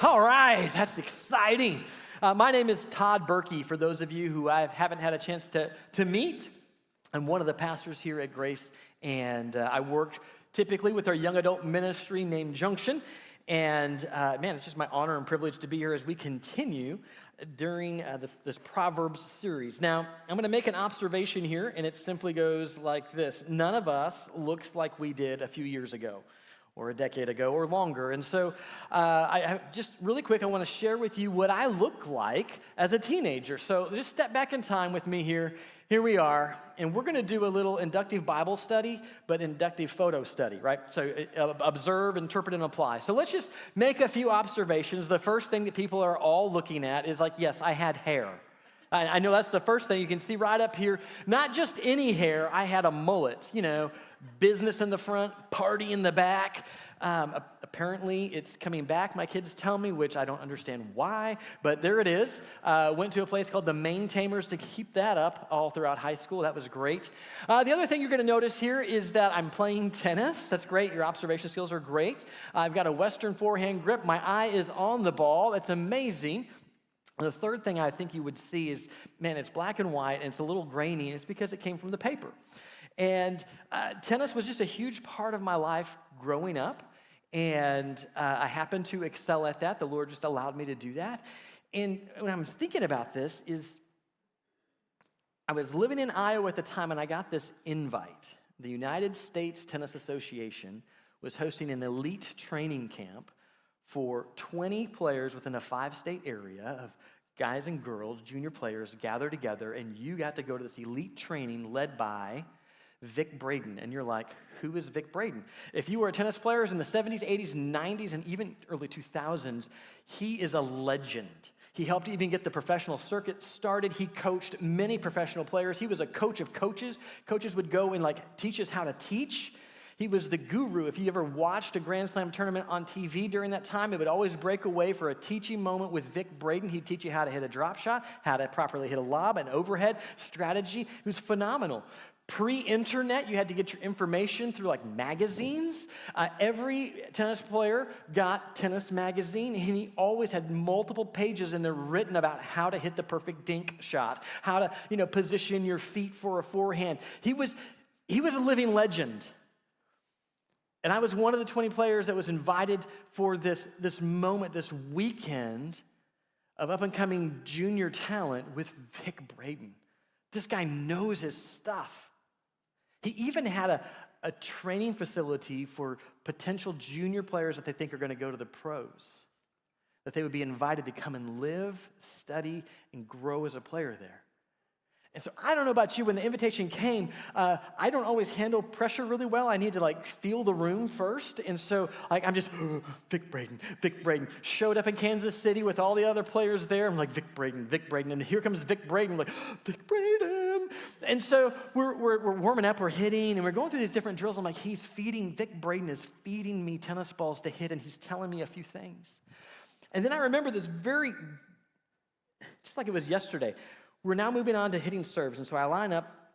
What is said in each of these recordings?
All right, that's exciting. My name is Todd Berkey, for those of you who I haven't had a chance to meet. I'm one of the pastors here at Grace, and I work typically with our young adult ministry named Junction. And man, it's just my honor and privilege to be here as we continue during this Proverbs series. Now, I'm going to make an observation here, and it simply goes like this. None of us looks like we did a few years ago, or a decade ago, or longer. And so I just really quick, I want to share with you what I look like as a teenager. So just step back in time with me here. Here we are, and we're going to do a little inductive Bible study, but inductive photo study, right? So observe, interpret, and apply. So let's just make a few observations. The first thing that people are all looking at is like, yes, I had hair. I know that's the first thing you can see right up here. Not just any hair, I had a mullet, business in the front, party in the back. Apparently, it's coming back, my kids tell me, which I don't understand why, but there it is. Went to a place called the Maintamers to keep that up all throughout high school. That was great. The other thing you're going to notice here is that I'm playing tennis. That's great. Your observation skills are great. I've got a Western forehand grip. My eye is on the ball. It's amazing. The third thing I think you would see is, man, it's black and white, and it's a little grainy, and it's because it came from the paper. And tennis was just a huge part of my life growing up, and I happened to excel at that. The Lord just allowed me to do that. And when I'm thinking about this is, I was living in Iowa at the time, and I got this invite. The United States Tennis Association was hosting an elite training camp for 20 players within a 5-state area of guys and girls, junior players, gather together, and you got to go to this elite training led by Vic Braden. And you're like, who is Vic Braden? If you were a tennis player in the 70s, 80s, 90s, and even early 2000s, he is a legend. He helped even get the professional circuit started. He coached many professional players. He was a coach of coaches. Coaches would go and teach us how to teach. He was the guru. If you ever watched a Grand Slam tournament on TV during that time, it would always break away for a teaching moment with Vic Braden. He'd teach you how to hit a drop shot, how to properly hit a lob, an overhead strategy. It was phenomenal. Pre-internet, you had to get your information through magazines. Every tennis player got tennis magazine, and he always had multiple pages in there written about how to hit the perfect dink shot, how to position your feet for a forehand. He was a living legend. And I was one of the 20 players that was invited for this moment, this weekend of up-and-coming junior talent with Vic Braden. This guy knows his stuff. He even had a training facility for potential junior players that they think are going to go to the pros, that they would be invited to come and live, study, and grow as a player there. And so I don't know about you, when the invitation came, I don't always handle pressure really well. I need to feel the room first. And so I'm just, Vic Braden. Showed up in Kansas City with all the other players there. I'm like, Vic Braden. And here comes Vic Braden. I'm like, Vic Braden. And so we're warming up, we're hitting, and we're going through these different drills. I'm like, Vic Braden is feeding me tennis balls to hit, and he's telling me a few things. And then I remember this just like it was yesterday. We're now moving on to hitting serves, and so I line up,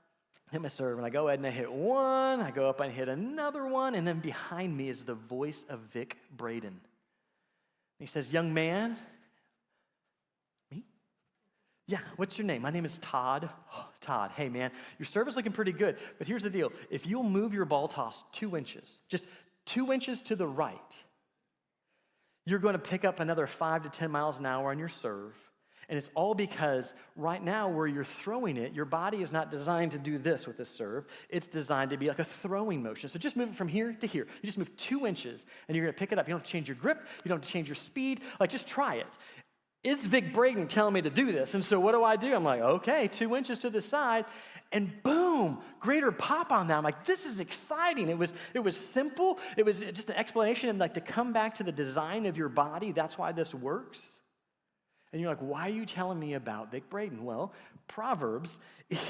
hit my serve, and I go ahead and I hit one, I go up and hit another one, and then behind me is the voice of Vic Braden. He says, young man, me? Yeah, what's your name? My name is Todd. Oh, Todd, hey man, your serve is looking pretty good, but here's the deal. If you'll move your ball toss 2 inches, just 2 inches to the right, you're going to pick up another 5 to 10 miles an hour on your serve. And it's all because right now where you're throwing it, your body is not designed to do this with this serve. It's designed to be like a throwing motion. So just move it from here to here. You just move 2 inches, and you're going to pick it up. You don't have to change your grip. You don't have to change your speed. Just try it. It's Vic Braden telling me to do this. And so what do? I'm like, okay, 2 inches to the side, and boom, greater pop on that. I'm like, this is exciting. It was simple. It was just an explanation, and to come back to the design of your body, that's why this works. And you're like, why are you telling me about Vic Braden? Well, Proverbs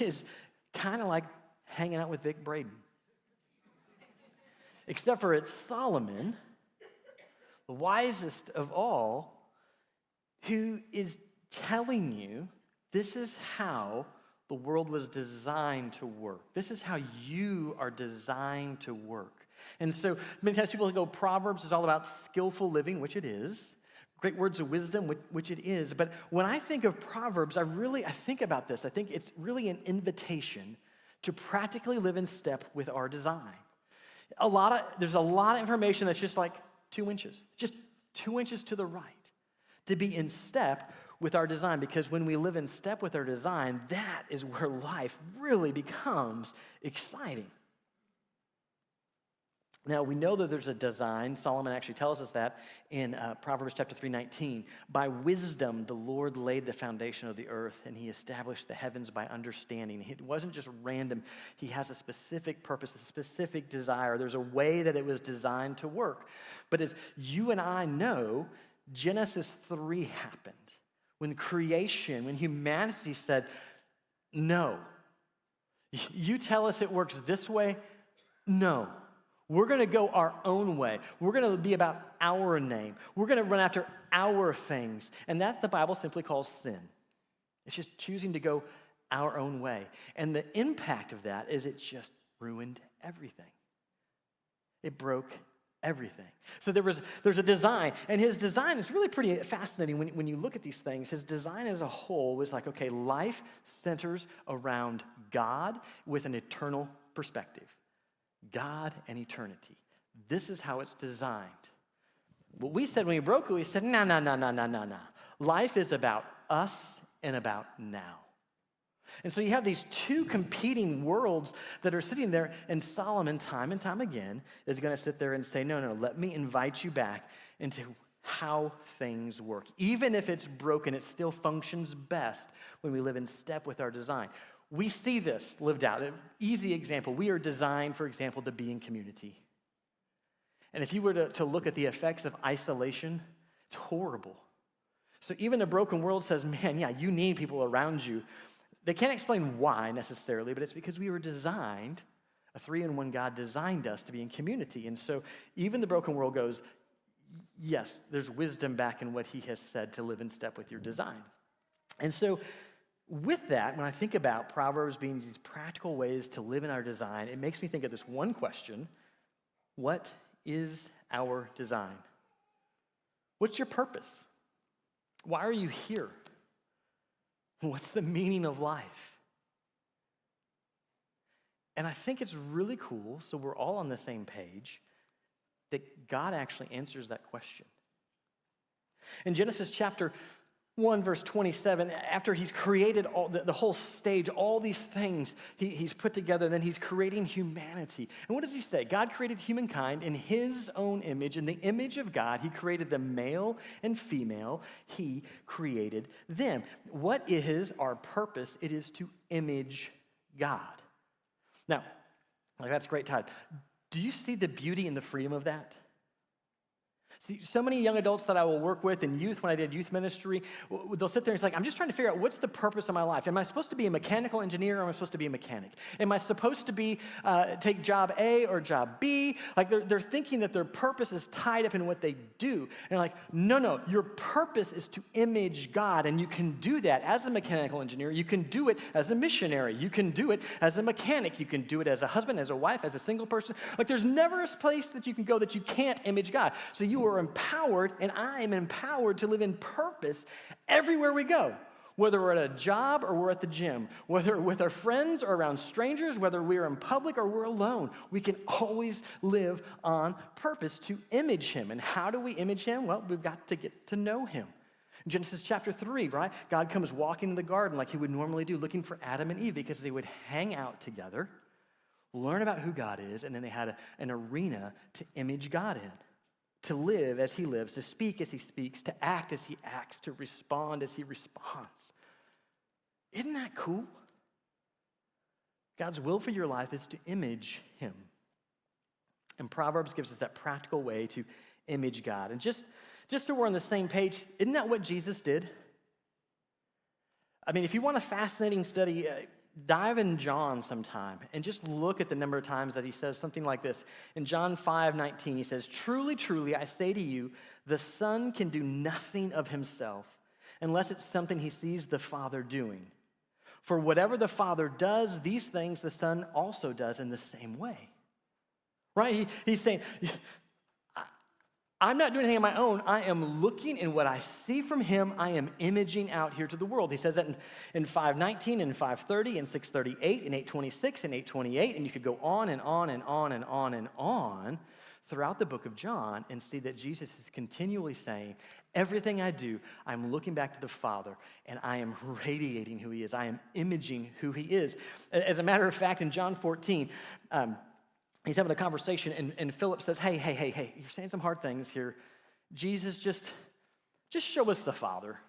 is kind of like hanging out with Vic Braden. Except for it's Solomon, the wisest of all, who is telling you this is how the world was designed to work. This is how you are designed to work. And so many times people go, Proverbs is all about skillful living, which it is. Great words of wisdom, which it is. But when I think of Proverbs, I think about this. I think it's really an invitation to practically live in step with our design. There's a lot of information that's just like 2 inches, just 2 inches to the right, to be in step with our design. Because when we live in step with our design, that is where life really becomes exciting. Now, we know that there's a design. Solomon actually tells us that in Proverbs chapter 3:19. By wisdom, the Lord laid the foundation of the earth, and he established the heavens by understanding. It wasn't just random. He has a specific purpose, a specific desire. There's a way that it was designed to work. But as you and I know, Genesis 3 happened. When humanity said, no, you tell us it works this way? No. We're going to go our own way. We're going to be about our name. We're going to run after our things. And that the Bible simply calls sin. It's just choosing to go our own way. And the impact of that is it just ruined everything. It broke everything. So there's a design. And his design is really pretty fascinating when you look at these things. His design as a whole was like, okay, life centers around God with an eternal perspective. God and eternity. This is how it's designed. What we said when we broke it, we said, no. Life is about us and about now. And so you have these two competing worlds that are sitting there, and Solomon, time and time again, is going to sit there and say, no, let me invite you back into how things work. Even if it's broken, it still functions best when we live in step with our design. We see this lived out. An easy example, we are designed, for example, to be in community. And if you were to look at the effects of isolation, it's horrible. So even the broken world says, man, yeah, you need people around you. They can't explain why necessarily, but it's because we were designed, a 3-in-1 God designed us to be in community. And so even the broken world goes, yes, there's wisdom back in what he has said to live in step with your design. And so with that, when I think about Proverbs being these practical ways to live in our design, it makes me think of this one question: what is our design? What's your purpose? Why are you here? What's the meaning of life? And I think it's really cool, so we're all on the same page, that God actually answers that question. In Genesis chapter 1, verse 27, after he's created the whole stage, all these things he's put together, then he's creating humanity. And what does he say? God created humankind in his own image. In the image of God, he created them male and female. He created them. What is our purpose? It is to image God. Now, that's great, Todd. Do you see the beauty and the freedom of that? See, so many young adults that I will work with in youth, when I did youth ministry, they'll sit there and it's like, I'm just trying to figure out what's the purpose of my life. Am I supposed to be a mechanical engineer, or am I supposed to be a mechanic? Am I supposed to be take job A or job B? Like they're thinking that their purpose is tied up in what they do. And they're like, no, your purpose is to image God. And you can do that as a mechanical engineer. You can do it as a missionary. You can do it as a mechanic. You can do it as a husband, as a wife, as a single person. Like there's never a place that you can go that you can't image God. So you are empowered, and I am empowered to live in purpose everywhere we go, whether we're at a job or we're at the gym, whether with our friends or around strangers, whether we're in public or we're alone. We can always live on purpose to image him. And how do we image him? Well, we've got to get to know him. In Genesis chapter 3, right? God comes walking in the garden like he would normally do, looking for Adam and Eve because they would hang out together, learn about who God is, and then they had an arena to image God in. To live as he lives, to speak as he speaks, to act as he acts, to respond as he responds. Isn't that cool? God's will for your life is to image him. And Proverbs gives us that practical way to image God. And just so we're on the same page, isn't that what Jesus did? I mean, if you want a fascinating study, dive in John sometime and just look at the number of times that he says something like this. In John 5:19, he says, "Truly, truly, I say to you, the Son can do nothing of himself unless it's something he sees the Father doing. For whatever the Father does, these things the Son also does in the same way." Right? He's saying, I'm not doing anything on my own. I am looking, and what I see from him, I am imaging out here to the world. He says that in 5:19 and 5:30 and 6:38 and 8:26 and 8:28, and you could go on and on and on and on and on throughout the book of John and see that Jesus is continually saying, everything I do, I'm looking back to the Father, and I am radiating who he is. I am imaging who he is. As a matter of fact, in John 14, he's having a conversation, and Philip says, hey, you're saying some hard things here. Jesus, just show us the Father.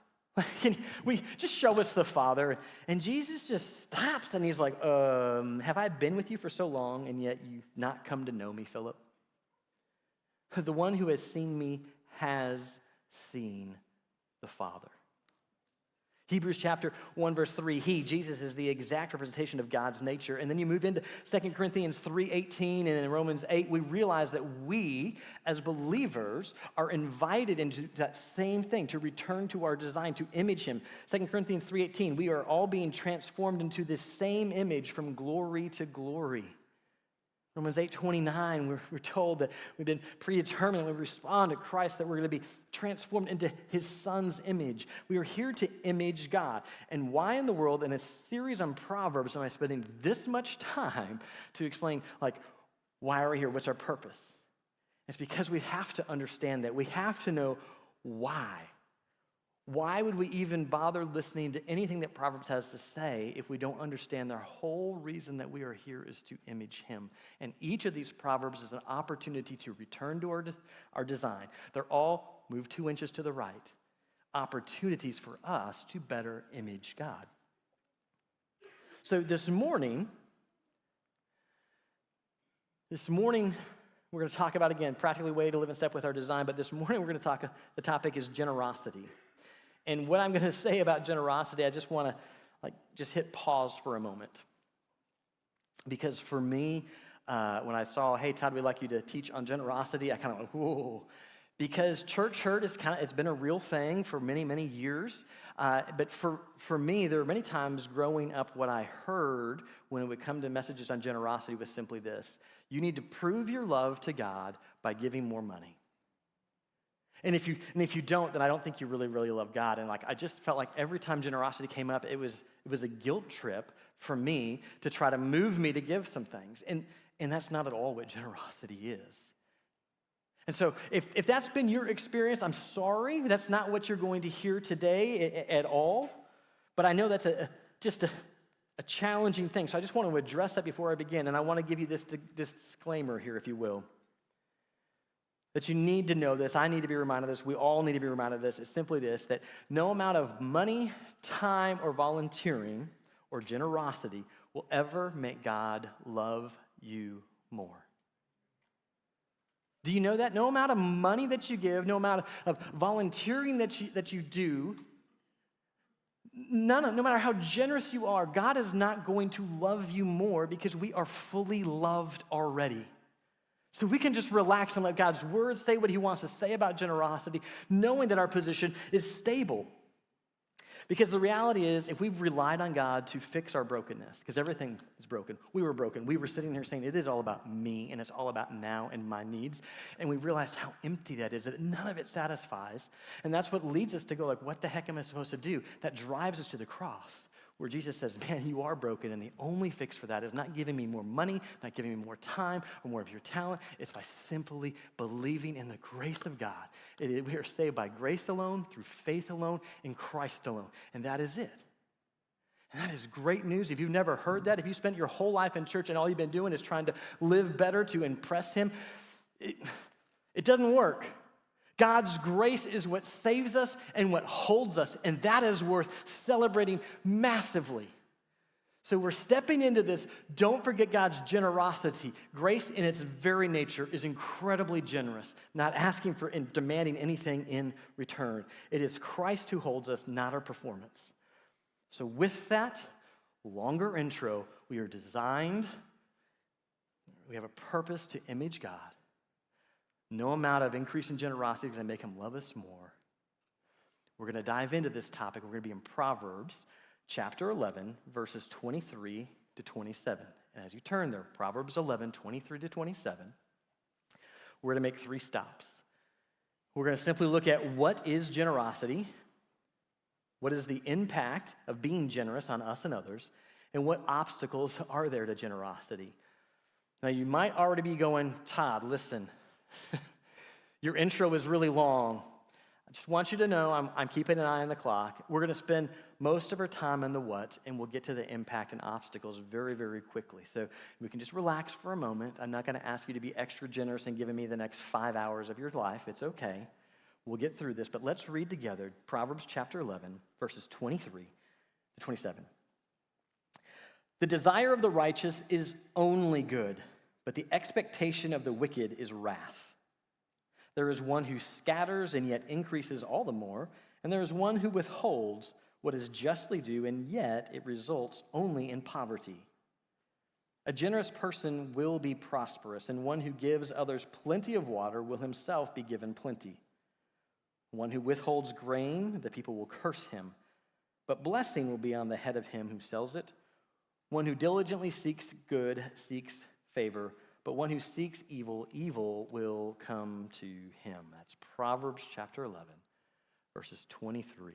Can we just show us the Father? And Jesus just stops, and he's like, have I been with you for so long, and yet you've not come to know me, Philip? The one who has seen me has seen the Father. Hebrews chapter 1, verse 3, Jesus, is the exact representation of God's nature. And then you move into 2 Corinthians 3:18, and in Romans 8, we realize that we, as believers, are invited into that same thing, to return to our design, to image him. 2 Corinthians 3:18, we are all being transformed into this same image from glory to glory. Romans 8:29, we're told that we've been predetermined when we respond to Christ that we're going to be transformed into his Son's image. We are here to image God. And why in the world, in a series on Proverbs, am I spending this much time to explain, why are we here? What's our purpose? It's because we have to understand that. We have to know why. Why would we even bother listening to anything that Proverbs has to say if we don't understand the whole reason that we are here is to image him? And each of these Proverbs is an opportunity to return to our design. They're all, move 2 inches to the right, opportunities for us to better image God. So this morning, we're going to talk about, again, practically way to live in step with our design, but this morning we're going to talk, the topic is generosity. And what I'm going to say about generosity, I just want to just hit pause for a moment. Because for me, when I saw, hey, Todd, we'd like you to teach on generosity, I kind of went, whoa. Because church hurt it's been a real thing for many, many years. But for me, there were many times growing up what I heard when it would come to messages on generosity was simply this: you need to prove your love to God by giving more money. And if you don't, then I don't think you really, really love God. And I just felt like every time generosity came up, it was a guilt trip for me to try to move me to give some things. And that's not at all what generosity is. And so if that's been your experience, I'm sorry. That's not what you're going to hear today at all. But I know that's just a challenging thing. So I just want to address that before I begin. And I want to give you this disclaimer here, if you will. That you need to know this. I need to be reminded of this. We all need to be reminded of this. It's simply this: that no amount of money, time, or volunteering or generosity will ever make God love you more. Do you know that? No amount of money that you give, no amount of volunteering that you do, no matter how generous you are, God is not going to love you more because we are fully loved already. So we can just relax and let God's word say what he wants to say about generosity, knowing that our position is stable. Because the reality is, if we've relied on God to fix our brokenness, because everything is broken, we were broken. We were sitting here saying, it is all about me, and it's all about now and my needs. And we realized how empty that is, that none of it satisfies. And that's what leads us to go, what the heck am I supposed to do? That drives us to the cross, where Jesus says, man, you are broken, and the only fix for that is not giving me more money, not giving me more time or more of your talent. It's by simply believing in the grace of God. We are saved by grace alone, through faith alone, in Christ alone. And that is it. And that is great news. If you've never heard that, if you spent your whole life in church and all you've been doing is trying to live better to impress him, it doesn't work. God's grace is what saves us and what holds us, and that is worth celebrating massively. So we're stepping into this. Don't forget God's generosity. Grace in its very nature is incredibly generous, not asking for and demanding anything in return. It is Christ who holds us, not our performance. So with that longer intro, we are designed, we have a purpose to image God. No amount of increase in generosity is going to make him love us more. We're going to dive into this topic. We're going to be in Proverbs chapter 11, verses 23 to 27. And as you turn there, Proverbs 11, 23 to 27, we're going to make 3 stops. We're going to simply look at what is generosity, what is the impact of being generous on us and others, and what obstacles are there to generosity. Now, you might already be going, Todd, listen, your intro is really long. I just want you to know I'm keeping an eye on the clock. We're going to spend most of our time on the what, and we'll get to the impact and obstacles very, very quickly. So we can just relax for a moment. I'm not going to ask you to be extra generous and giving me the next 5 hours of your life. It's okay. We'll get through this, but let's read together Proverbs chapter 11, verses 23 to 27. The desire of the righteous is only good, but the expectation of the wicked is wrath. There is one who scatters and yet increases all the more, and there is one who withholds what is justly due, and yet it results only in poverty. A generous person will be prosperous, and one who gives others plenty of water will himself be given plenty. One who withholds grain, the people will curse him, but blessing will be on the head of him who sells it. One who diligently seeks good seeks favor, but one who seeks evil, evil will come to him. That's Proverbs chapter 11, verses 23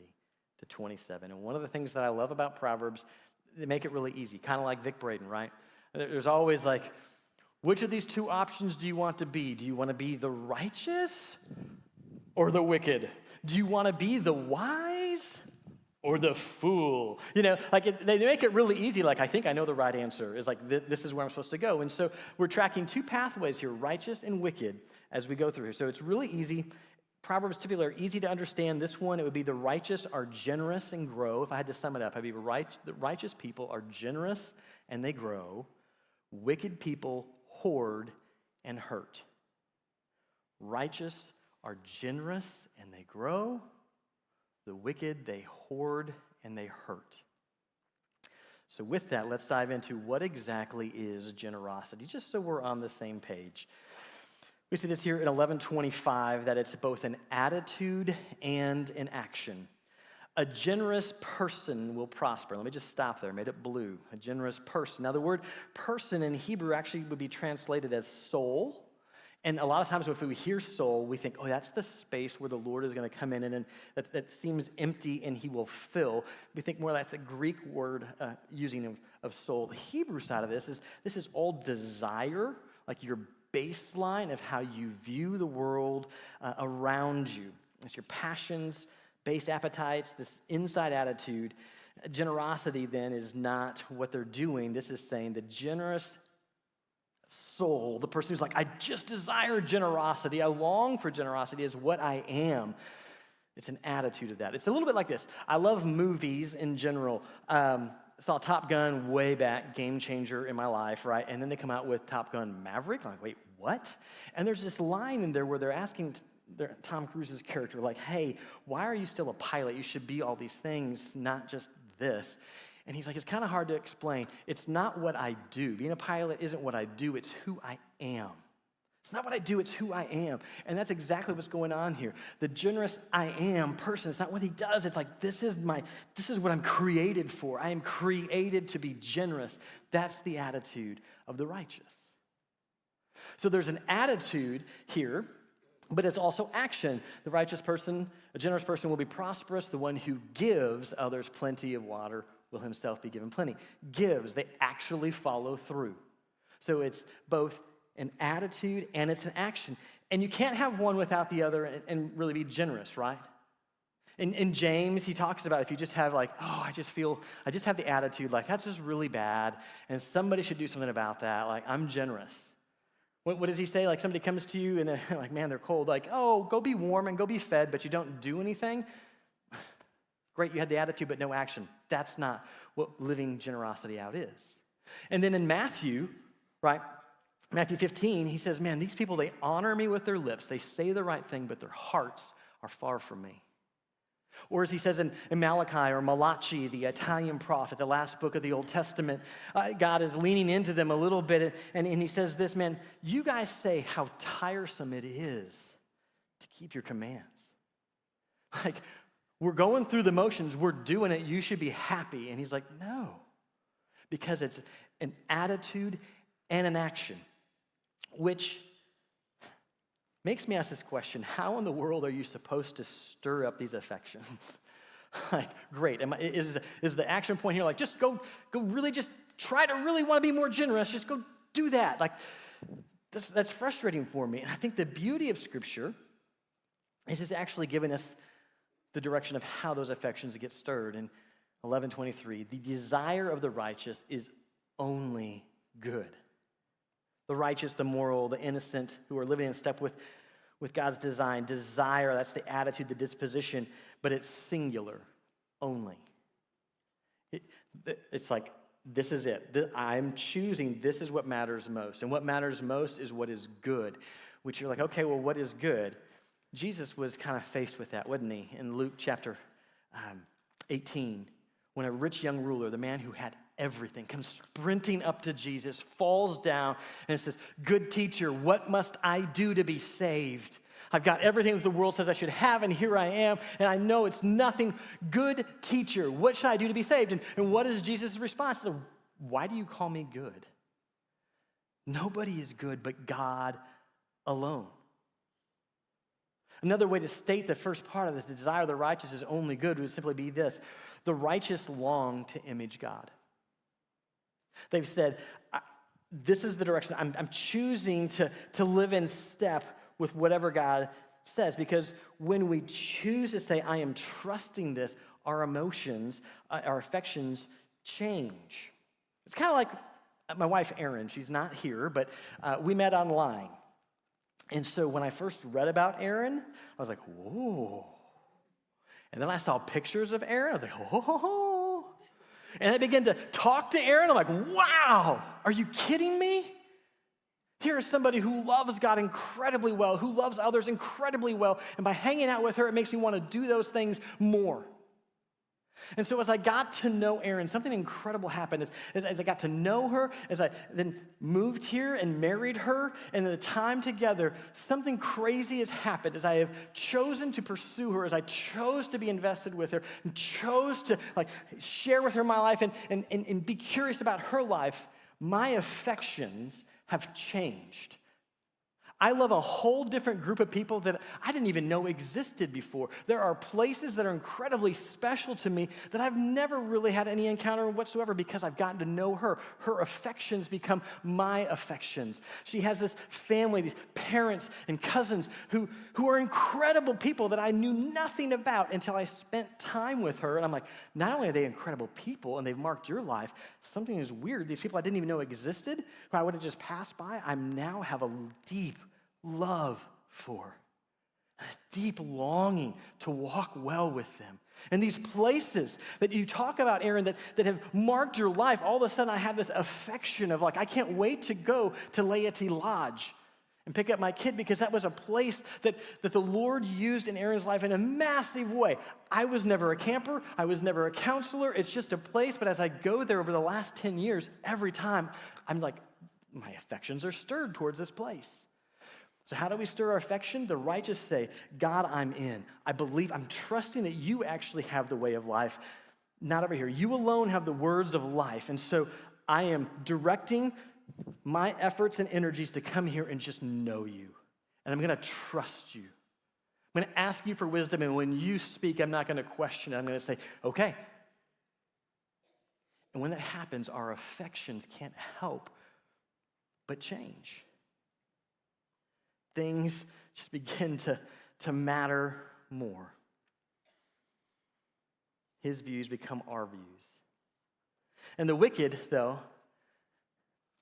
to 27. And one of the things that I love about Proverbs, they make it really easy, kind of like Vic Braden, right? There's always like, which of these two options do you want to be? Do you want to be the righteous or the wicked? Do you want to be the wise or the fool? You know, like they make it really easy. Like, I think I know the right answer. It's like, this is where I'm supposed to go. And so we're tracking two pathways here, righteous and wicked, as we go through here. So it's really easy. Proverbs typically are easy to understand. This one, it would be the righteous are generous and grow. If I had to sum it up, I'd be the righteous people are generous and they grow. Wicked people hoard and hurt. Righteous are generous and they grow. The wicked, they hoard and they hurt. So with that, let's dive into what exactly is generosity, just so we're on the same page. We see this here in 11:25, that it's both an attitude and an action. A generous person will prosper. Let me just stop there. I made it blue. A generous person. Now, the word person in Hebrew actually would be translated as soul. And a lot of times if we hear soul, we think, oh, that's the space where the Lord is going to come in and that seems empty and he will fill. We think more that's a Greek word using of soul. The Hebrew side of this is all desire, like your baseline of how you view the world around you. It's your passions, base appetites, this inside attitude. Generosity then is not what they're doing. This is saying the generous soul, the person who's like, I just desire generosity, I long for generosity, is what I am. It's an attitude of that. It's a little bit like this. I love movies in general. Saw Top Gun way back, game changer in my life, right? And then they come out with Top Gun Maverick. I'm like, wait, what? And there's this line in there where they're asking Tom Cruise's character, like, hey, why are you still a pilot? You should be all these things, not just this. And he's like, it's kind of hard to explain. It's not what I do. Being a pilot isn't what I do. It's who I am. It's not what I do. It's who I am. And that's exactly what's going on here. The generous I am person, it's not what he does. It's like, this is what I'm created for. I am created to be generous. That's the attitude of the righteous. So there's an attitude here, but it's also action. The righteous person, a generous person will be prosperous. The one who gives others plenty of water will himself be given plenty. Gives, they actually follow through. So it's both an attitude and it's an action. And you can't have one without the other and really be generous, right? In James, he talks about if you just have like, oh, I just have the attitude, like that's just really bad, and somebody should do something about that, like I'm generous. What does he say? Like somebody comes to you and they're like, man, they're cold. Like, oh, go be warm and go be fed, but you don't do anything. Great, you had the attitude, but no action. That's not what living generosity out is. And then in Matthew, right, Matthew 15, he says, man, these people, they honor me with their lips. They say the right thing, but their hearts are far from me. Or as he says in Malachi or Malachi, the Italian prophet, the last book of the Old Testament, God is leaning into them a little bit, and he says this, man, you guys say how tiresome it is to keep your commands. Like, we're going through the motions, we're doing it, you should be happy. And he's like, no, because it's an attitude and an action, which makes me ask this question: how in the world are you supposed to stir up these affections? Like, great. Is the action point here like, just go really just try to really want to be more generous, just go do that? Like, that's frustrating for me. And I think the beauty of Scripture is it's actually giving us the direction of how those affections get stirred. In 11:23, the desire of the righteous is only good. The righteous, the moral, the innocent, who are living in step with God's design. Desire, that's the attitude, the disposition, but it's singular, only. It's like, this is it. I'm choosing, this is what matters most. And what matters most is what is good, which you're like, okay, well, what is good? Jesus was kind of faced with that, wasn't he? In Luke chapter 18, when a rich young ruler, the man who had everything, comes sprinting up to Jesus, falls down, and says, "Good teacher, what must I do to be saved? I've got everything that the world says I should have, and here I am, and I know it's nothing. Good teacher, what should I do to be saved?" And what is Jesus' response? Why do you call me good? Nobody is good but God alone. Another way to state the first part of this, the desire of the righteous is only good, would simply be this: the righteous long to image God. They've said, this is the direction. I'm choosing to live in step with whatever God says, because when we choose to say, I am trusting this, our emotions, our affections change. It's kind of like my wife, Erin. She's not here, but we met online. And so when I first read about Erin, I was like, whoa. And then I saw pictures of Erin. I was like, oh. And I began to talk to Erin. I'm like, wow, are you kidding me? Here is somebody who loves God incredibly well, who loves others incredibly well. And by hanging out with her, it makes me want to do those things more. And so as I got to know Erin, something incredible happened. As I got to know her, as I then moved here and married her, and the time together, something crazy has happened. As I have chosen to pursue her, as I chose to be invested with her, and chose to share with her my life and be curious about her life, my affections have changed. I love a whole different group of people that I didn't even know existed before. There are places that are incredibly special to me that I've never really had any encounter whatsoever because I've gotten to know her. Her affections become my affections. She has this family, these parents and cousins who are incredible people that I knew nothing about until I spent time with her. And I'm like, not only are they incredible people and they've marked your life, something is weird. These people I didn't even know existed, who I would have just passed by, I now have a deep love for, a deep longing to walk well with them. And these places that you talk about, Aaron, that have marked your life, all of a sudden I have this affection of I can't wait to go to Laity Lodge and pick up my kid, because that was a place that the Lord used in Aaron's life in a massive way. I was never a camper. I was never a counselor. It's just a place, but as I go there over the last 10 years, every time I'm like, my affections are stirred towards this place. So how do we stir our affection? The righteous say, God, I'm in. I believe, I'm trusting that you actually have the way of life, not over here. You alone have the words of life. And so I am directing my efforts and energies to come here and just know you. And I'm going to trust you. I'm going to ask you for wisdom. And when you speak, I'm not going to question it. I'm going to say, okay. And when that happens, our affections can't help but change. Things just begin to matter more. His views become our views. And the wicked, though,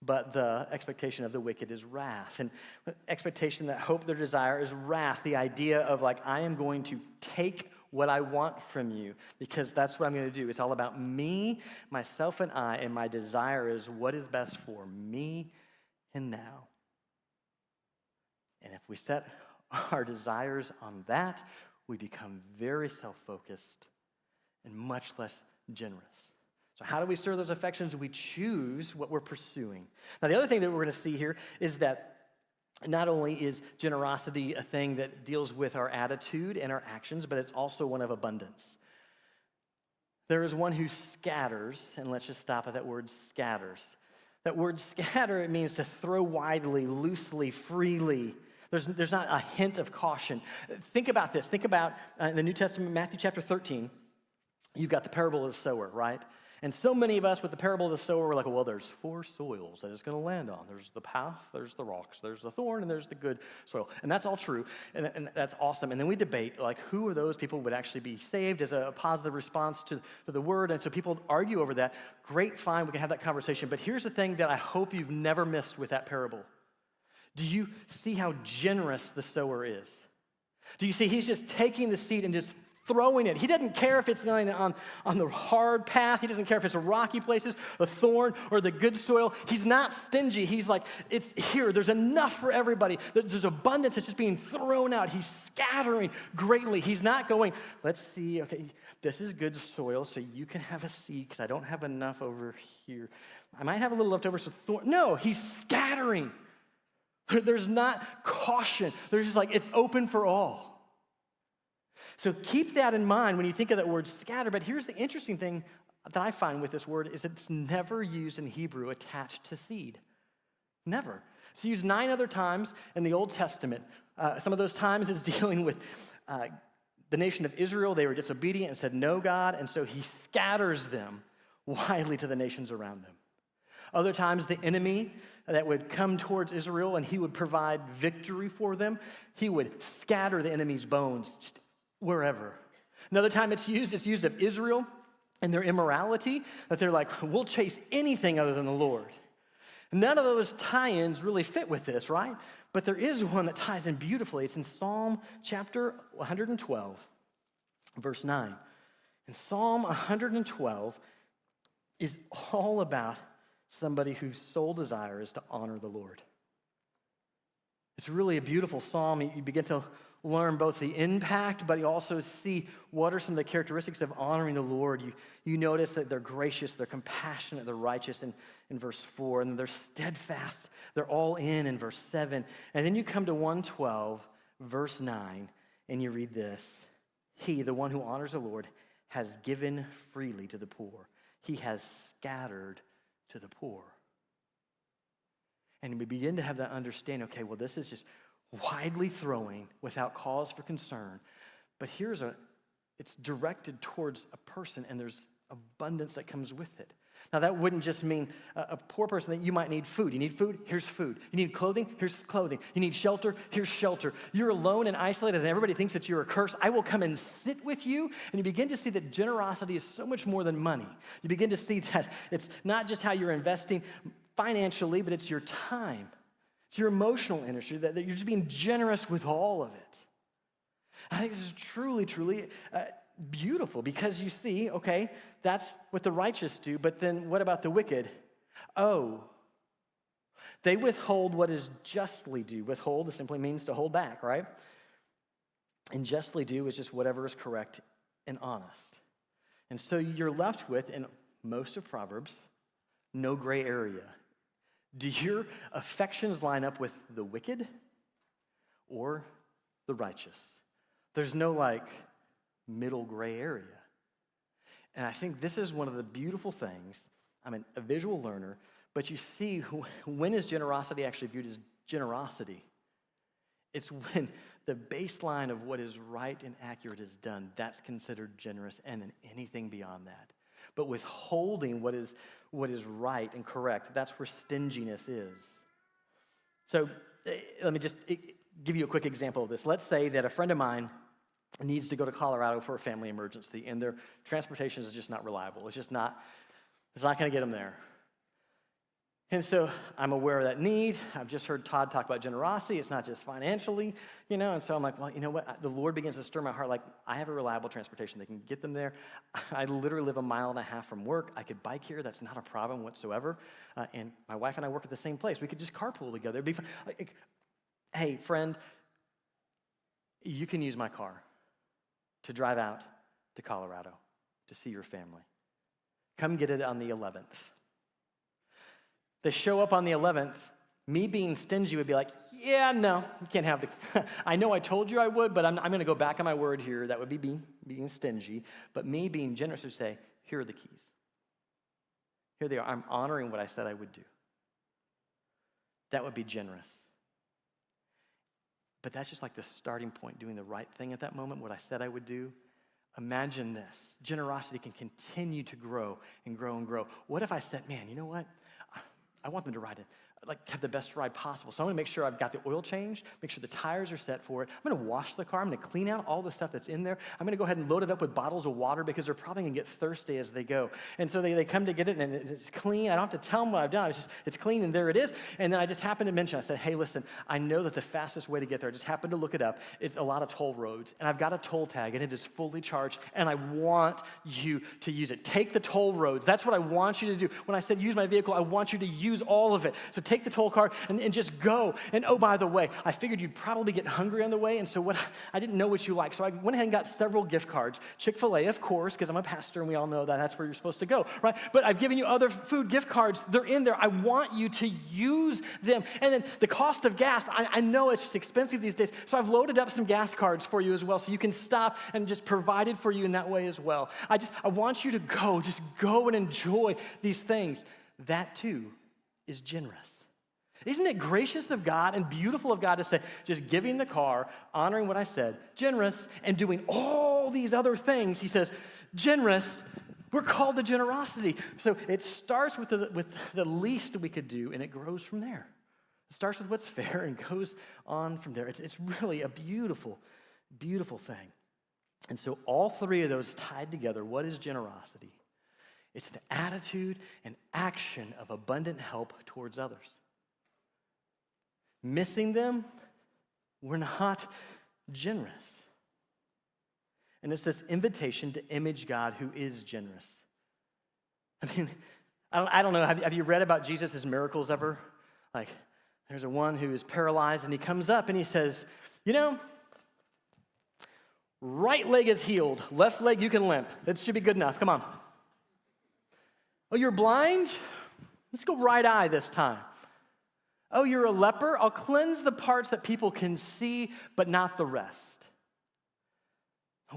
but the expectation of the wicked is wrath. And expectation, that hope, their desire is wrath. The idea of I am going to take what I want from you because that's what I'm going to do. It's all about me, myself, and I, and my desire is what is best for me and now. And if we set our desires on that, we become very self-focused and much less generous. So how do we stir those affections? We choose what we're pursuing. Now, the other thing that we're going to see here is that not only is generosity a thing that deals with our attitude and our actions, but it's also one of abundance. There is one who scatters, and let's just stop at that word scatters. That word scatter, it means to throw widely, loosely, freely. There's not a hint of caution. Think about this. Think about in the New Testament, Matthew chapter 13, you've got the parable of the sower, right? And so many of us with the parable of the sower, we're like, well, there's 4 soils that it's going to land on. There's the path, there's the rocks, there's the thorn, and there's the good soil. And that's all true, and that's awesome. And then we debate, like, who of those people would actually be saved as a positive response to the word. And so people argue over that. Great, fine, we can have that conversation. But here's the thing that I hope you've never missed with that parable. Do you see how generous the sower is? Do you see he's just taking the seed and just throwing it? He doesn't care if it's on the hard path. He doesn't care if it's rocky places, the thorn, or the good soil. He's not stingy. He's like, it's here. There's enough for everybody. There's abundance. It's just being thrown out. He's scattering greatly. He's not going, let's see, okay, this is good soil, so you can have a seed because I don't have enough over here. I might have a little left over, so thorn. No, he's scattering. There's not caution. There's just like, it's open for all. So keep that in mind when you think of that word scatter. But here's the interesting thing that I find with this word is it's never used in Hebrew attached to seed. Never. It's used 9 other times in the Old Testament. Some of those times is dealing with the nation of Israel. They were disobedient and said, no, God. And so he scatters them widely to the nations around them. Other times, the enemy that would come towards Israel and he would provide victory for them, he would scatter the enemy's bones just wherever. Another time it's used of Israel and their immorality, that they're like, we'll chase anything other than the Lord. None of those tie-ins really fit with this, right? But there is one that ties in beautifully. It's in Psalm chapter 112, verse 9. And Psalm 112 is all about somebody whose sole desire is to honor the Lord. It's really a beautiful psalm. You begin to learn both the impact, but you also see what are some of the characteristics of honoring the Lord. You notice that they're gracious, they're compassionate, they're righteous in verse 4, and they're steadfast. They're all in verse 7. And then you come to 112, verse 9, and you read this. He, the one who honors the Lord, has given freely to the poor. He has scattered to the poor. And we begin to have that understanding, okay, well, this is just widely throwing without cause for concern. But it's directed towards a person, and there's abundance that comes with it. Now, that wouldn't just mean a poor person that you might need food. You need food? Here's food. You need clothing? Here's clothing. You need shelter? Here's shelter. You're alone and isolated, and everybody thinks that you're a curse. I will come and sit with you. And you begin to see that generosity is so much more than money. You begin to see that it's not just how you're investing financially, but it's your time. It's your emotional energy, that you're just being generous with all of it. I think this is truly, truly beautiful because you see, okay, that's what the righteous do, but then what about the wicked? Oh, they withhold what is justly due. Withhold simply means to hold back, right? And justly due is just whatever is correct and honest. And so you're left with, in most of Proverbs, no gray area. Do your affections line up with the wicked or the righteous? There's no middle gray area. And I think this is one of the beautiful things. I'm a visual learner, but you see, when is generosity actually viewed as generosity? It's when the baseline of what is right and accurate is done. That's considered generous, and then anything beyond that. But withholding what is right and correct, that's where stinginess is. So let me just give you a quick example of this. Let's say that a friend of mine needs to go to Colorado for a family emergency, and their transportation is just not reliable. It's not going to get them there. And so I'm aware of that need. I've just heard Todd talk about generosity. It's not just financially, and so I'm like, well, you know what? The Lord begins to stir my heart. I have a reliable transportation. They can get them there. I literally live 1.5 miles from work. I could bike here. That's not a problem whatsoever. And my wife and I work at the same place. We could just carpool together. It'd be fun. Hey, friend, you can use my car to drive out to Colorado to see your family. Come get it on the 11th. They show up on the 11th. Me being stingy would be like, yeah, no, you can't have the... I know I told you I would, but I'm going to go back on my word here. That would be being stingy. But me being generous would say, here are the keys. Here they are. I'm honoring what I said I would do. That would be generous. But that's just like the starting point, doing the right thing at that moment, what I said I would do. Imagine this. Generosity can continue to grow and grow and grow. What if I said, man, you know what? I want them to ride it, like have the best ride possible. So I'm gonna make sure I've got the oil changed, make sure the tires are set for it. I'm gonna wash the car. I'm gonna clean out all the stuff that's in there. I'm gonna go ahead and load it up with bottles of water because they're probably gonna get thirsty as they go. And so they come to get it and it's clean. I don't have to tell them what I've done. It's clean and there it is. And then I just happened to mention, I said, hey, listen, I know that the fastest way to get there, I just happened to look it up. It's a lot of toll roads and I've got a toll tag and it is fully charged and I want you to use it. Take the toll roads. That's what I want you to do. When I said use my vehicle, I want you to use all of it. So take the toll card and just go. And oh, by the way, I figured you'd probably get hungry on the way, and so I didn't know what you like, so I went ahead and got several gift cards. Chick-fil-A, of course, because I'm a pastor, and we all know that that's where you're supposed to go, right? But I've given you other food gift cards. They're in there. I want you to use them. And then the cost of gas, I know it's just expensive these days, so I've loaded up some gas cards for you as well, so you can stop and just provide it for you in that way as well. I want you to just go and enjoy these things. That, too, is generous. Isn't it gracious of God and beautiful of God to say, just giving the car, honoring what I said, generous, and doing all these other things? He says, generous, we're called to generosity. So it starts with the least we could do, and it grows from there. It starts with what's fair and goes on from there. It's really a beautiful, beautiful thing. And so all three of those tied together, what is generosity? It's an attitude and action of abundant help towards others. Missing them, we're not generous. And it's this invitation to image God who is generous. I mean, I don't know, have you read about Jesus' miracles ever? Like, there's one who is paralyzed and he comes up and he says, you know, right leg is healed, left leg you can limp. That should be good enough, come on. Oh, you're blind? Let's go right eye this time. Oh, you're a leper? I'll cleanse the parts that people can see, but not the rest.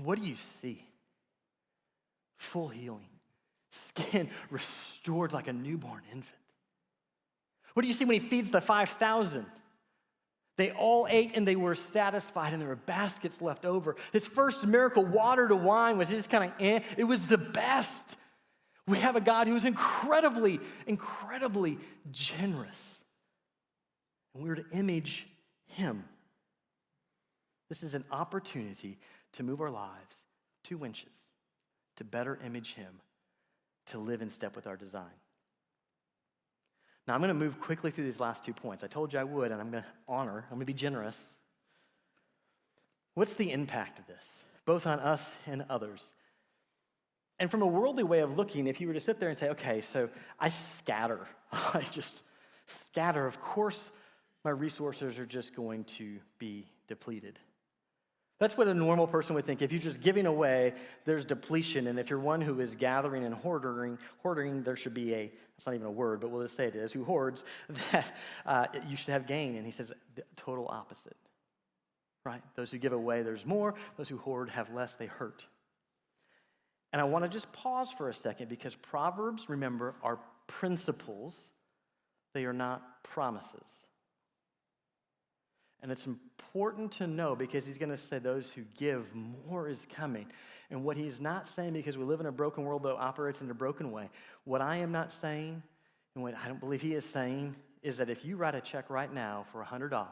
What do you see? Full healing. Skin restored like a newborn infant. What do you see when he feeds the 5,000? They all ate and they were satisfied and there were baskets left over. His first miracle, water to wine, was just kind of it was the best. We have a God who is incredibly, incredibly generous. And we're to image him. This is an opportunity to move our lives 2 inches, to better image him, to live in step with our design. Now, I'm going to move quickly through these last 2 points. I told you I would, and I'm going to honor, I'm going to be generous. What's the impact of this, both on us and others? And from a worldly way of looking, if you were to sit there and say, okay, so I scatter. I just scatter. Of course, my resources are just going to be depleted. That's what a normal person would think. If you're just giving away, there's depletion. And if you're one who is gathering and hoarding, there should be that's not even a word, but we'll just say it is, who hoards, that you should have gain. And he says the total opposite, right? Those who give away, there's more. Those who hoard have less, they hurt. And I want to just pause for a second because Proverbs, remember, are principles. They are not promises. And it's important to know because he's going to say those who give, more is coming. And what he's not saying, because we live in a broken world that operates in a broken way, what I am not saying, and what I don't believe he is saying, is that if you write a check right now for $100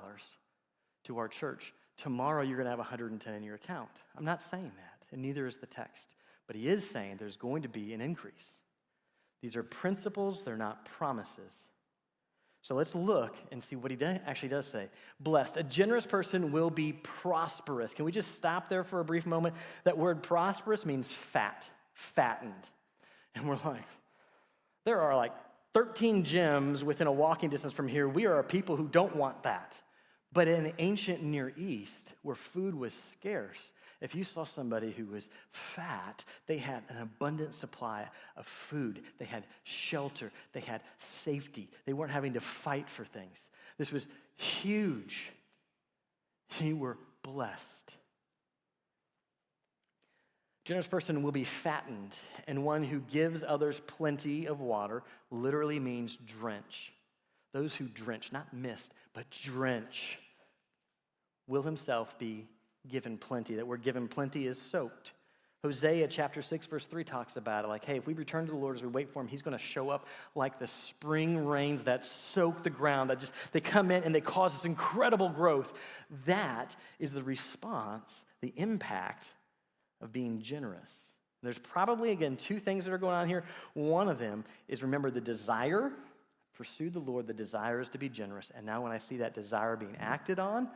to our church, tomorrow you're going to have 110 in your account. I'm not saying that, and neither is the text. But he is saying there's going to be an increase. These are principles, they're not promises. So let's look and see what he actually does say. Blessed. A generous person will be prosperous. Can we just stop there for a brief moment? That word prosperous means fat, fattened. And we're like, there are like 13 gyms within a walking distance from here. We are a people who don't want that. But in ancient Near East, where food was scarce, if you saw somebody who was fat, they had an abundant supply of food. They had shelter. They had safety. They weren't having to fight for things. This was huge. They were blessed. A generous person will be fattened, and one who gives others plenty of water literally means drench. Those who drench, not mist, but drench will himself be given plenty. That word given plenty is soaked. Hosea chapter 6, verse 3 talks about it. Like, hey, if we return to the Lord as we wait for him, he's going to show up like the spring rains that soak the ground, they come in and they cause this incredible growth. That is the response, the impact of being generous. There's probably, again, two things that are going on here. One of them is, remember, the desire. Pursue the Lord, the desire is to be generous. And now when I see that desire being acted on,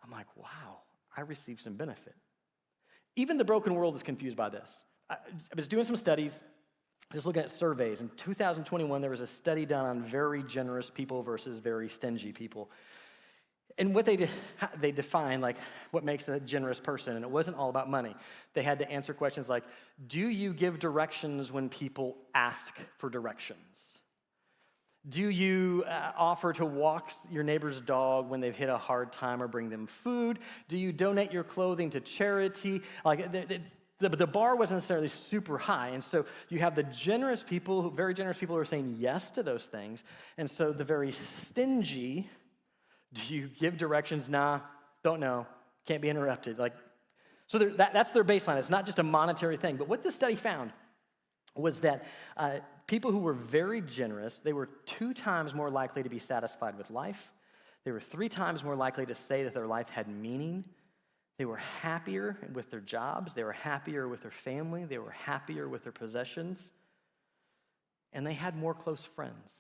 I'm like, wow, I received some benefit. Even the broken world is confused by this. I was doing some studies, just looking at surveys. In 2021, there was a study done on very generous people versus very stingy people. And what they defined, like, what makes a generous person, and it wasn't all about money. They had to answer questions like, do you give directions when people ask for directions? Do you offer to walk your neighbor's dog when they've hit a hard time or bring them food? Do you donate your clothing to charity? Like, the bar wasn't necessarily super high. And so you have the generous people, very generous people who are saying yes to those things. And so the very stingy, do you give directions? Nah, don't know, can't be interrupted. Like, so that's their baseline. It's not just a monetary thing. But what this study found was that people who were very generous, they were 2 times more likely to be satisfied with life. They were 3 times more likely to say that their life had meaning. They were happier with their jobs. They were happier with their family. They were happier with their possessions. And they had more close friends.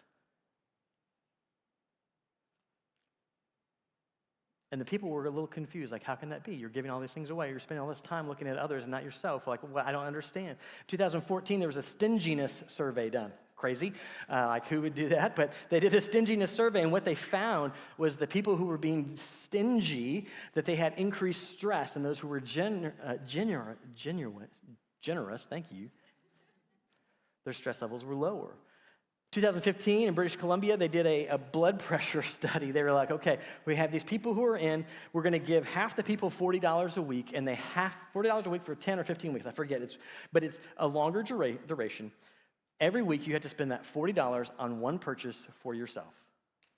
And the people were a little confused, like, how can that be? You're giving all these things away. You're spending all this time looking at others and not yourself. Like, well, I don't understand. 2014, there was a stinginess survey done. Crazy, like who would do that? But they did a stinginess survey, and what they found was the people who were being stingy, that they had increased stress, and those who were generous, thank you, their stress levels were lower. 2015 in British Columbia, they did a blood pressure study. They were like, okay, we have these people who are in, we're going to give half the people $40 a week, and they have $40 a week for 10 or 15 weeks. I forget, but it's a longer duration. Every week, you had to spend that $40 on one purchase for yourself.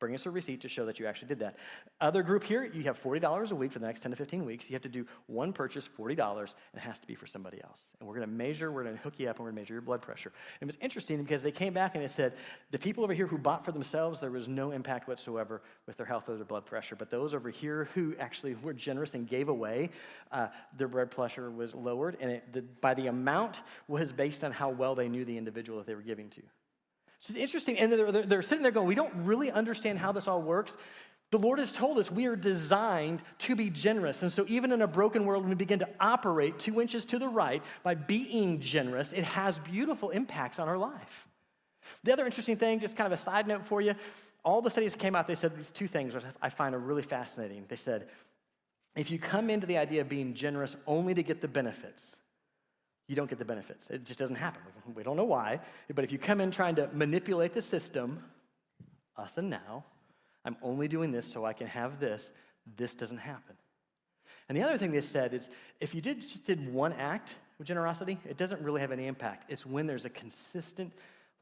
Bring us a receipt to show that you actually did that. Other group here, you have $40 a week for the next 10 to 15 weeks. You have to do one purchase, $40, and it has to be for somebody else. And we're going to hook you up, and we're going to measure your blood pressure. And it was interesting because they came back and it said, the people over here who bought for themselves, there was no impact whatsoever with their health or their blood pressure. But those over here who actually were generous and gave away, their blood pressure was lowered, and by the amount was based on how well they knew the individual that they were giving to. It's interesting, and they're sitting there going, we don't really understand how this all works. The Lord has told us we are designed to be generous, and so even in a broken world, when we begin to operate 2 inches to the right by being generous, it has beautiful impacts on our life. The other interesting thing, just kind of a side note for you, all the studies that came out, they said these 2 things which I find are really fascinating. They said, if you come into the idea of being generous only to get the benefits, you don't get the benefits. It just doesn't happen. We don't know why. But if you come in trying to manipulate the system, us and now, I'm only doing this so I can have this, this doesn't happen. And the other thing they said is, if you just did one act of generosity, it doesn't really have any impact. It's when there's a consistent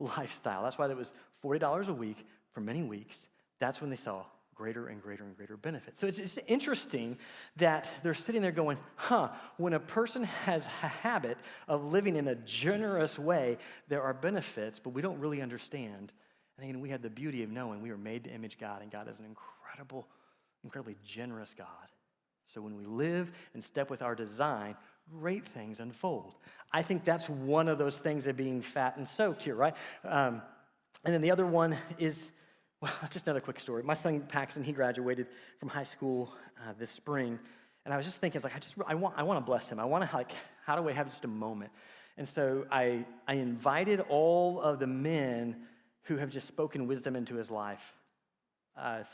lifestyle. That's why there was $40 a week for many weeks. That's when they saw greater and greater and greater benefits. So it's interesting that they're sitting there going, when a person has a habit of living in a generous way, there are benefits, but we don't really understand. And again, we have the beauty of knowing we are made to image God, and God is an incredibly generous God. So when we live and step with our design, great things unfold. I think that's one of those things of being fat and soaked here, right? And then the other one is, well, just another quick story. My son Paxton, he graduated from high school this spring, and I was just thinking, I want to bless him. I want to, how do we have just a moment? And so I invited all of the men who have just spoken wisdom into his life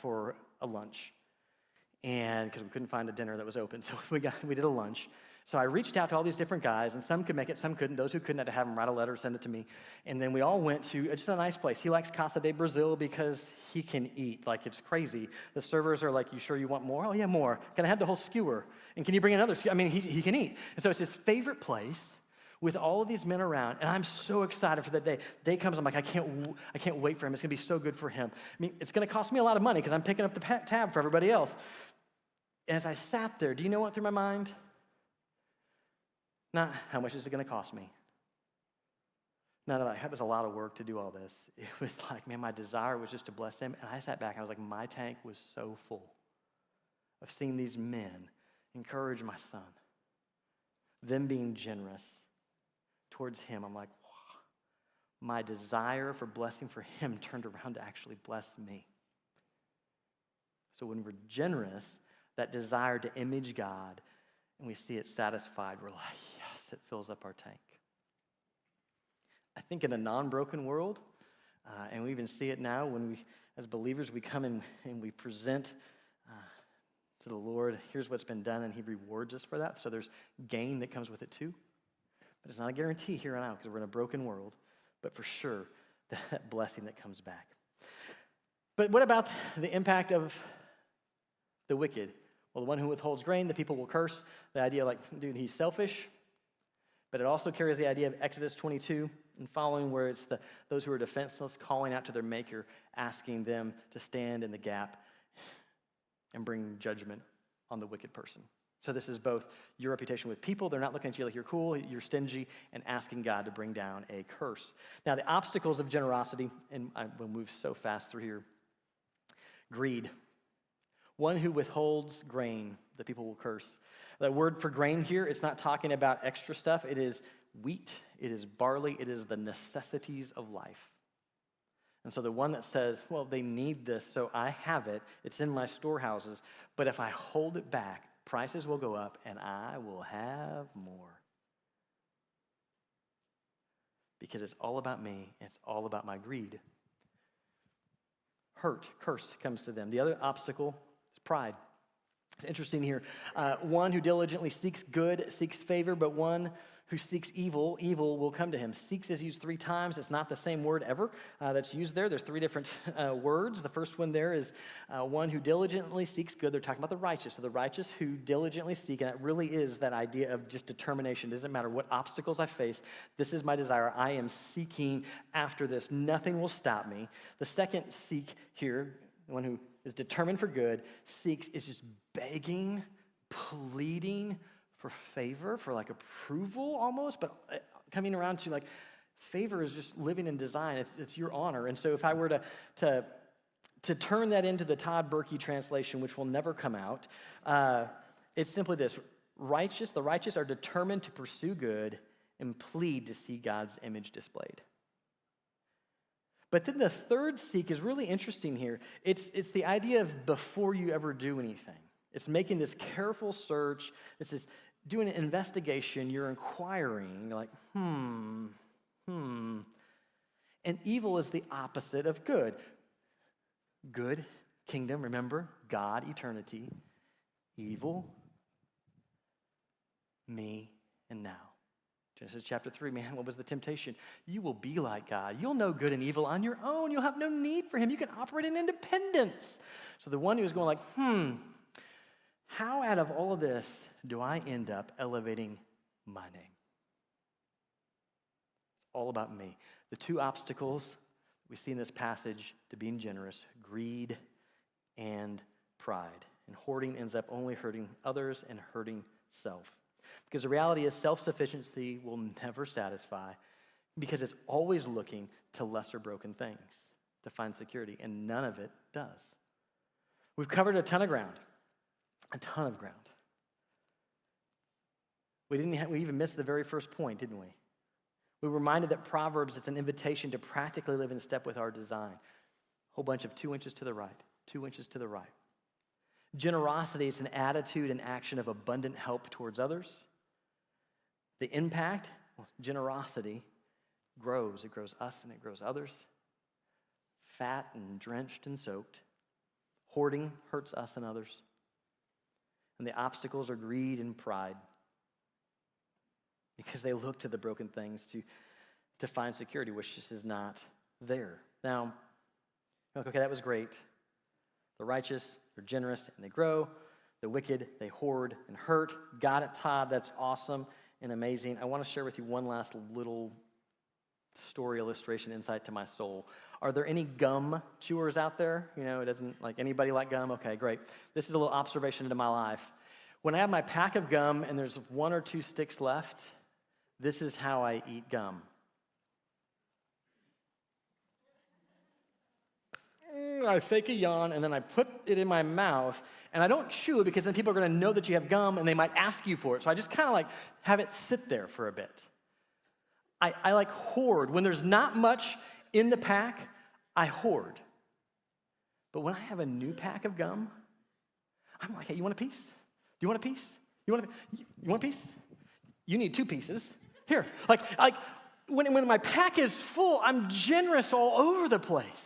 for a lunch, and because we couldn't find a dinner that was open, so we did a lunch. So I reached out to all these different guys, and some could make it, some couldn't. Those who couldn't had to have them write a letter, send it to me. And then we all went to just a nice place. He likes Casa de Brazil because he can eat. Like, it's crazy. The servers are like, you sure you want more? Oh, yeah, more. Can I have the whole skewer? And can you bring another skewer? I mean, he can eat. And so it's his favorite place with all of these men around, and I'm so excited for that day. Day comes, I'm like, I can't wait for him. It's going to be so good for him. I mean, it's going to cost me a lot of money because I'm picking up the tab for everybody else. as I sat there, do you know what through my mind? Not how much is it going to cost me? Not like, that was a lot of work to do all this. It was like, man, my desire was just to bless him. And I sat back and I was like, my tank was so full of seeing these men encourage my son, them being generous towards him. I'm like, wow, my desire for blessing for him turned around to actually bless me. So when we're generous, that desire to image God, and we see it satisfied, we're like, yes, it fills up our tank. I think in a non-broken world, and we even see it now when we, as believers, we come in and we present to the Lord, here's what's been done, and he rewards us for that. So there's gain that comes with it too. But it's not a guarantee here and now because we're in a broken world, but for sure, that blessing that comes back. But what about the impact of the wicked? Well, the one who withholds grain, the people will curse. The idea like, dude, he's selfish. But it also carries the idea of Exodus 22 and following, where it's those who are defenseless calling out to their maker, asking them to stand in the gap and bring judgment on the wicked person. So this is both your reputation with people. They're not looking at you like you're cool, you're stingy, and asking God to bring down a curse. Now, the obstacles of generosity, and we'll move so fast through here. Greed. One who withholds grain, the people will curse. The word for grain here, it's not talking about extra stuff. It is wheat, it is barley, it is the necessities of life. And so the one that says, well, they need this, so I have it. It's in my storehouses. But if I hold it back, prices will go up and I will have more. Because it's all about me. It's all about my greed. Curse comes to them. The other obstacle is pride. It's interesting here. One who diligently seeks good seeks favor, but one who seeks evil will come to him. Seeks is used 3 times. It's not the same word ever that's used there. There's 3 different words. The first one there is one who diligently seeks good. They're talking about the righteous. So the righteous who diligently seek, and it really is that idea of just determination. It doesn't matter what obstacles I face. This is my desire. I am seeking after this. Nothing will stop me. The second seek here, the one who is determined for good, seeks is just begging, pleading for favor, for like approval almost, but coming around to like favor is just living in design. It's your honor. And so if I were to turn that into the Todd Berkey translation, which will never come out, it's simply this: the righteous are determined to pursue good and plead to see God's image displayed. But then the third seek is really interesting here. It's the idea of before you ever do anything. It's making this careful search. It's this doing an investigation. You're inquiring. You're like, And evil is the opposite of good. Good, kingdom, remember, God, eternity. Evil, me, and now. Genesis chapter 3, man, what was the temptation? You will be like God. You'll know good and evil on your own. You'll have no need for him. You can operate in independence. So the one who was going like, how out of all of this do I end up elevating my name? It's all about me. The 2 obstacles we see in this passage to being generous: greed and pride. And hoarding ends up only hurting others and hurting self. Because the reality is self-sufficiency will never satisfy, because it's always looking to lesser broken things to find security, and none of it does. We've covered a ton of ground. We even missed the very first point, didn't we? We were reminded that Proverbs, it's an invitation to practically live in step with our design. A whole bunch of 2 inches to the right, 2 inches to the right. Generosity is an attitude and action of abundant help towards others. The impact, generosity, grows. It grows us and it grows others. Fat and drenched and soaked. Hoarding hurts us and others. And the obstacles are greed and pride, because they look to the broken things to find security, which just is not there. Now, okay, that was great. The righteous, they're generous and they grow. The wicked, they hoard and hurt. Got it, Todd. That's awesome and amazing. I want to share with you one last little story, illustration, insight to my soul. Are there any gum chewers out there? It doesn't, like, anybody like gum? Okay, great. This is a little observation into my life. When I have my pack of gum and there's 1 or 2 sticks left, this is how I eat gum. I fake a yawn, and then I put it in my mouth, and I don't chew it because then people are going to know that you have gum, and they might ask you for it. So I just kind of like have it sit there for a bit. I like hoard. When there's not much in the pack, I hoard. But when I have a new pack of gum, I'm like, hey, you want a piece? Do you want a piece? You want a piece? You need 2 pieces. Here. Like when my pack is full, I'm generous all over the place.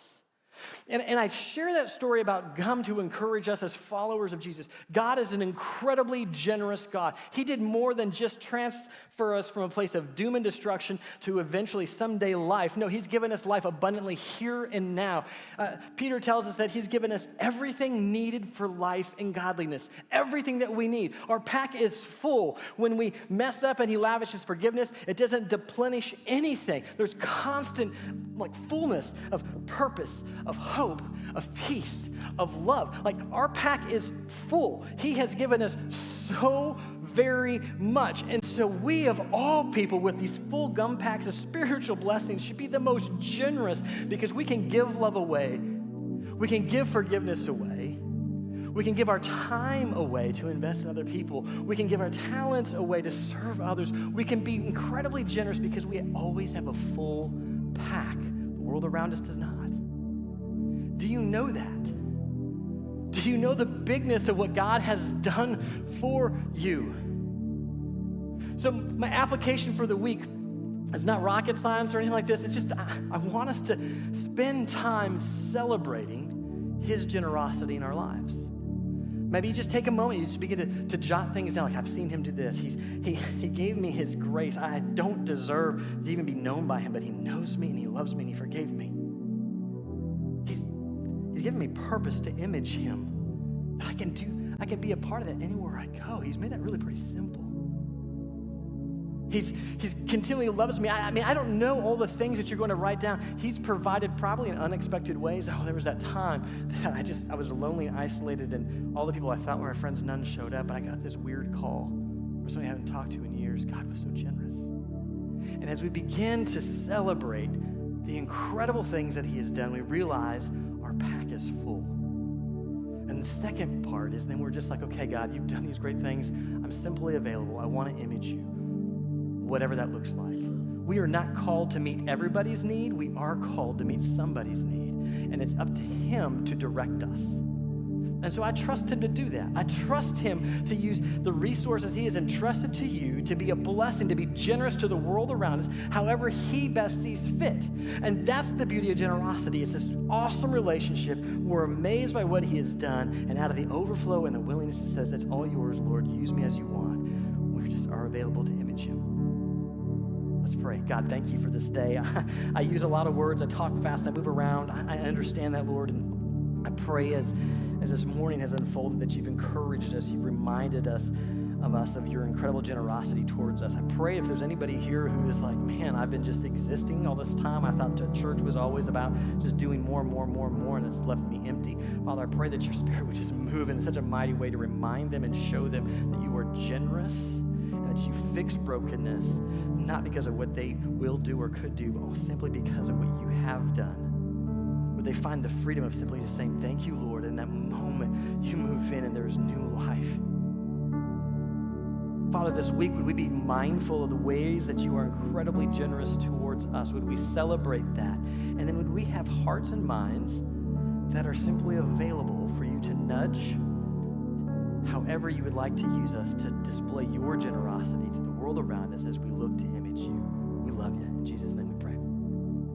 And I share that story about gum to encourage us as followers of Jesus. God is an incredibly generous God. He did more than just transfer us from a place of doom and destruction to eventually someday life. No, he's given us life abundantly here and now. Peter tells us that he's given us everything needed for life and godliness, everything that we need. Our pack is full. When we mess up and he lavishes forgiveness, it doesn't deplenish anything. There's constant fullness of purpose, of hope, of peace, of love. Like, our pack is full. He has given us so very much. And so we, of all people, with these full gum packs of spiritual blessings, should be the most generous, because we can give love away. We can give forgiveness away. We can give our time away to invest in other people. We can give our talents away to serve others. We can be incredibly generous because we always have a full pack. The world around us does not. Do you know that? Do you know the bigness of what God has done for you? So my application for the week is not rocket science or anything like this. It's just I want us to spend time celebrating his generosity in our lives. Maybe you just take a moment, you just begin to jot things down, like, I've seen him do this. He gave me his grace. I don't deserve to even be known by him, but he knows me and he loves me and he forgave me. He's given me purpose to image him. I can be a part of that anywhere I go. He's made that really pretty simple. He's continually loves me. I don't know all the things that you're going to write down. He's provided probably in unexpected ways. Oh, there was that time that I was lonely and isolated, and all the people I thought were my friends, none showed up, and I got this weird call from somebody I haven't talked to in years. God was so generous. And as we begin to celebrate the incredible things that he has done, we realize our pack is full. And the second part is then we're just like, okay, God, you've done these great things. I'm simply available. I want to image you, whatever that looks like. We are not called to meet everybody's need. We are called to meet somebody's need. And it's up to him to direct us. And so I trust him to do that. I trust him to use the resources he has entrusted to you to be a blessing, to be generous to the world around us, however he best sees fit. And that's the beauty of generosity. It's this awesome relationship. We're amazed by what he has done, and out of the overflow and the willingness, it says, it's all yours, Lord. Use me as you want. We just are available to image him. Let's pray. God, thank you for this day. I use a lot of words. I talk fast. I move around. I understand that, Lord, and I pray as this morning has unfolded that you've encouraged us, you've reminded us of your incredible generosity towards us. I pray if there's anybody here who is like, man, I've been just existing all this time. I thought that church was always about just doing more and more and more and more, and it's left me empty. Father, I pray that your Spirit would just move in such a mighty way to remind them and show them that you are generous and that you fix brokenness, not because of what they will do or could do, but simply because of what you have done. Would they find the freedom of simply just saying, thank you, Lord. In that moment, you move in and there is new life. Father, this week, would we be mindful of the ways that you are incredibly generous towards us? Would we celebrate that? And then would we have hearts and minds that are simply available for you to nudge however you would like to use us to display your generosity to the world around us as we look to image you? We love you. In Jesus' name we pray.